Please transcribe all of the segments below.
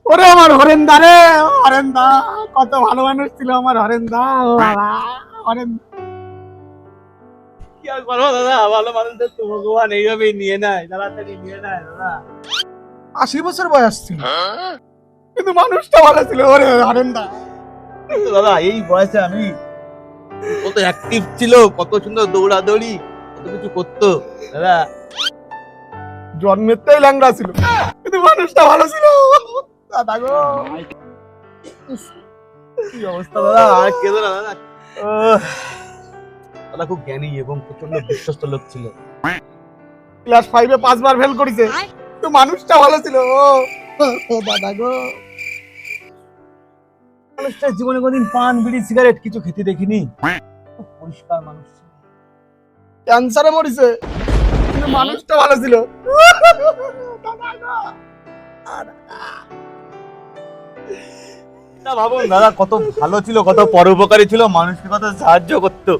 ওরে আমার হরেন্দা রে, হরেন্দা কত ভালো মানুষ ছিল আমার হরেন্দা। ও বাবা, হরেন্দা কি আর করবো দাদা, ভালো মানুষদের তো ভগবান এইভাবেই নিয়ে নেয়, তাড়াতাড়ি নিয়ে নেয় দাদা। 80 বছর বয়স ছিল, কিন্তু মানুষটা ভালো ছিল ওরে হরেন্দা। কিন্তু দাদা এই বয়সে আমি কত অ্যাক্টিভ ছিল, কত সুন্দর দৌড়াদৌড়ি, কত কিছু করতো দাদা। জন্মের তো ল্যাংড়া ছিল, কিন্তু মানুষটা ভালো ছিল দাদা গো। কি অবস্থা দাদা, আর কেঁদো না দাদা। দাদা খুব জ্ঞানী এবং প্রচন্ড বিশ্বস্ত লোক ছিল। ক্লাস 5-এ 5 বার ফেল করেছে, তো মানুষটা ভালো ছিল ও দাদা গো। মানুষটার জীবনে কোনদিন পান বিড়ি সিগারেট কিছু খেতে দেখিনি, খুব পরিষ্কার মানুষ ছিল। ক্যান্সারে মরিছে, কিন্তু মানুষটা ভালো ছিল দাদা গো। না ভাবুন দাদা, কত ভালো ছিল, কত পরোপকারী ছিল, মানুষকে কত সাহায্য করতো।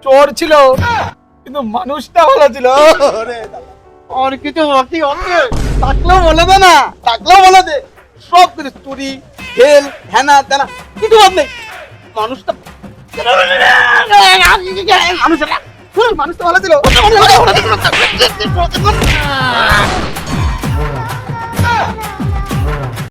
চোর ছিল, কিন্তু মানুষটা ভালো ছিল ওরে দাদা। আর কিছু বাকি আছে? ডাকলেও বলে দে না, ডাকলেও বলে দে, সব কিছু চুরি হেল হ্যানা তেনা কিছু বাদ নেই। মানুষটা মানুষটা ভালো ছিল।